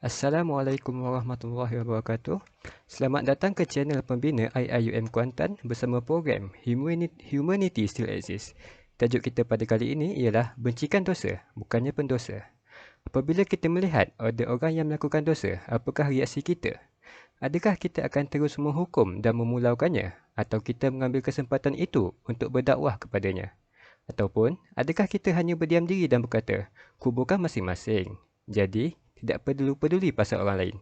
Assalamualaikum warahmatullahi wabarakatuh. Selamat datang ke channel pembina IIUM Kuantan bersama program Humanity Still Exists. Tajuk kita pada kali ini ialah bencikan dosa, bukannya pendosa. Apabila kita melihat ada orang yang melakukan dosa, apakah reaksi kita? Adakah kita akan terus menghukum dan memulaukannya? Atau kita mengambil kesempatan itu untuk berdakwah kepadanya? Ataupun, adakah kita hanya berdiam diri dan berkata, kuburkan masing-masing. Jadi, tidak peduli pasal orang lain.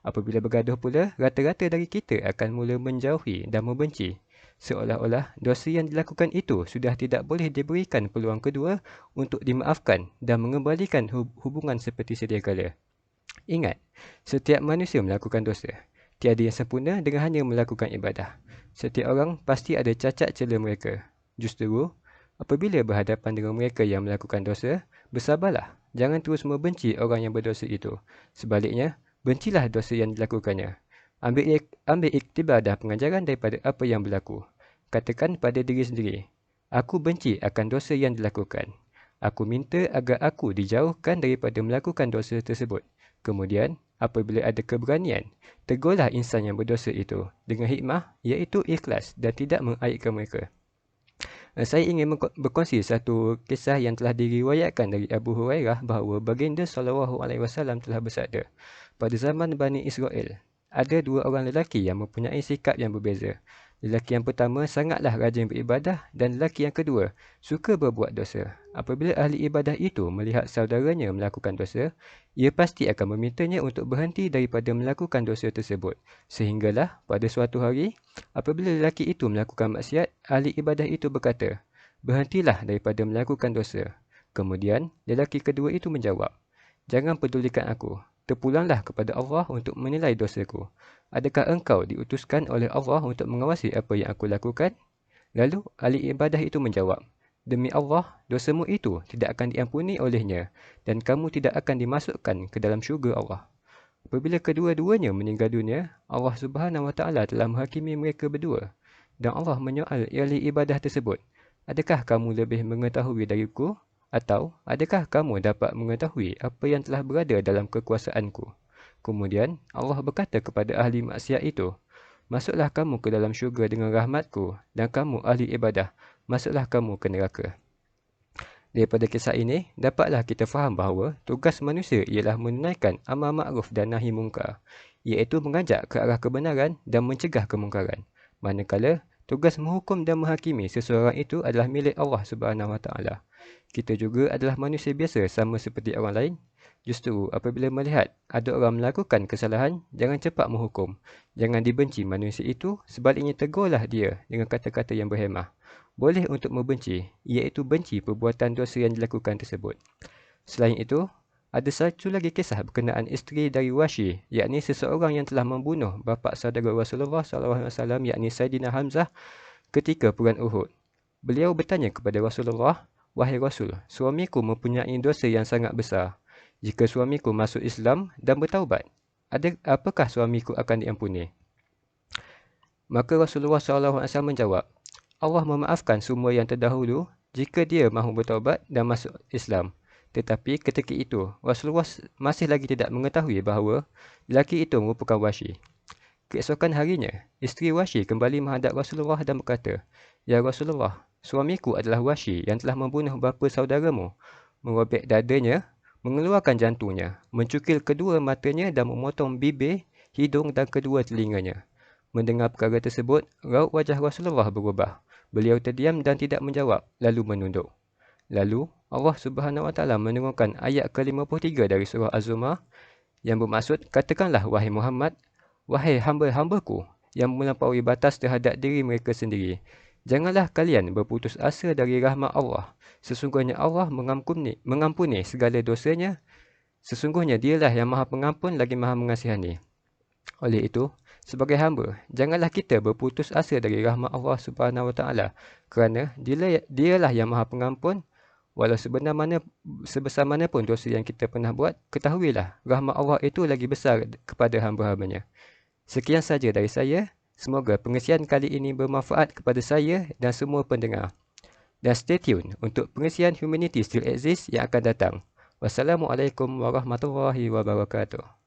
Apabila bergaduh pula, rata-rata dari kita akan mula menjauhi dan membenci. Seolah-olah dosa yang dilakukan itu sudah tidak boleh diberikan peluang kedua untuk dimaafkan dan mengembalikan hubungan seperti sedia kala. Ingat, setiap manusia melakukan dosa. Tiada yang sempurna dengan hanya melakukan ibadah. Setiap orang pasti ada cacat celah mereka. Justru, apabila berhadapan dengan mereka yang melakukan dosa, bersabarlah. Jangan terus membenci orang yang berdosa itu. Sebaliknya, bencilah dosa yang dilakukannya. Ambil iktibar dan pengajaran daripada apa yang berlaku. Katakan pada diri sendiri, aku benci akan dosa yang dilakukan. Aku minta agar aku dijauhkan daripada melakukan dosa tersebut. Kemudian, apabila ada keberanian, tegurlah insan yang berdosa itu dengan hikmah, iaitu ikhlas dan tidak mengaibkan mereka. Saya ingin berkongsi satu kisah yang telah diriwayatkan dari Abu Hurairah bahawa baginda SAW telah bersabda, pada zaman Bani Israel, ada dua orang lelaki yang mempunyai sikap yang berbeza. Lelaki yang pertama sangatlah rajin beribadah dan lelaki yang kedua suka berbuat dosa. Apabila ahli ibadah itu melihat saudaranya melakukan dosa, ia pasti akan memintanya untuk berhenti daripada melakukan dosa tersebut. Sehinggalah pada suatu hari, apabila lelaki itu melakukan maksiat, ahli ibadah itu berkata, berhentilah daripada melakukan dosa. Kemudian, lelaki kedua itu menjawab, jangan pedulikan aku. Terpulanglah kepada Allah untuk menilai dosaku. Adakah engkau diutuskan oleh Allah untuk mengawasi apa yang aku lakukan? Lalu, ahli ibadah itu menjawab, demi Allah, dosamu itu tidak akan diampuni olehnya dan kamu tidak akan dimasukkan ke dalam syurga Allah. Apabila kedua-duanya meninggal dunia, Allah Subhanahu Wa Taala telah menghakimi mereka berdua. Dan Allah menyoal ahli ibadah tersebut, adakah kamu lebih mengetahui dariku? Atau, adakah kamu dapat mengetahui apa yang telah berada dalam kekuasaanku? Kemudian, Allah berkata kepada ahli maksiat itu, masuklah kamu ke dalam syurga dengan rahmatku, dan kamu ahli ibadah, masuklah kamu ke neraka. Daripada kisah ini, dapatlah kita faham bahawa tugas manusia ialah menunaikan amar ma'ruf dan nahi mungkar, iaitu mengajak ke arah kebenaran dan mencegah kemungkaran. Manakala, tugas menghukum dan menghakimi seseorang itu adalah milik Allah Subhanahu Wa Taala. Kita juga adalah manusia biasa sama seperti orang lain. Justru apabila melihat ada orang melakukan kesalahan, jangan cepat menghukum. Jangan dibenci manusia itu, sebaliknya tegurlah dia dengan kata-kata yang berhemah. Boleh untuk membenci, iaitu benci perbuatan dosa yang dilakukan tersebut. Selain itu, ada satu lagi kisah berkenaan isteri dari Washi, yakni seseorang yang telah membunuh bapa saudara Rasulullah SAW, yakni Sayyidina Hamzah ketika perang Uhud. Beliau bertanya kepada Rasulullah, wahai Rasul, suamiku mempunyai dosa yang sangat besar. Jika suamiku masuk Islam dan bertaubat, apakah suamiku akan diampuni? Maka Rasulullah SAW menjawab, Allah memaafkan semua yang terdahulu jika dia mahu bertaubat dan masuk Islam. Tetapi ketika itu, Rasulullah masih lagi tidak mengetahui bahawa lelaki itu merupakan Washi. Keesokan harinya, isteri Washi kembali menghadap Rasulullah dan berkata, ya Rasulullah, suamiku adalah Washi yang telah membunuh bapa saudaramu, merobek dadanya, mengeluarkan jantungnya, mencukil kedua matanya dan memotong bibir, hidung dan kedua telinganya. Mendengar perkara tersebut, raut wajah Rasulullah berubah. Beliau terdiam dan tidak menjawab, lalu menunduk. Lalu, Allah Subhanahu Wa Taala menurunkan ayat ke-53 dari surah Az-Zumar yang bermaksud, katakanlah wahai Muhammad, wahai hamba-hambaku yang melampaui batas terhadap diri mereka sendiri, janganlah kalian berputus asa dari rahmat Allah. Sesungguhnya Allah mengampuni segala dosanya. Sesungguhnya dialah yang maha pengampun lagi maha mengasihani. Oleh itu, sebagai hamba, janganlah kita berputus asa dari rahmat Allah Subhanahu Wa Taala, kerana dialah yang maha pengampun. Walau sebesar mana pun dosa yang kita pernah buat, ketahuilah rahmat Allah itu lagi besar kepada hamba-hambanya. Sekian saja dari saya. Semoga pengesian kali ini bermanfaat kepada saya dan semua pendengar. Dan stay tune untuk pengesian Humanity Still Exists yang akan datang. Wassalamualaikum warahmatullahi wabarakatuh.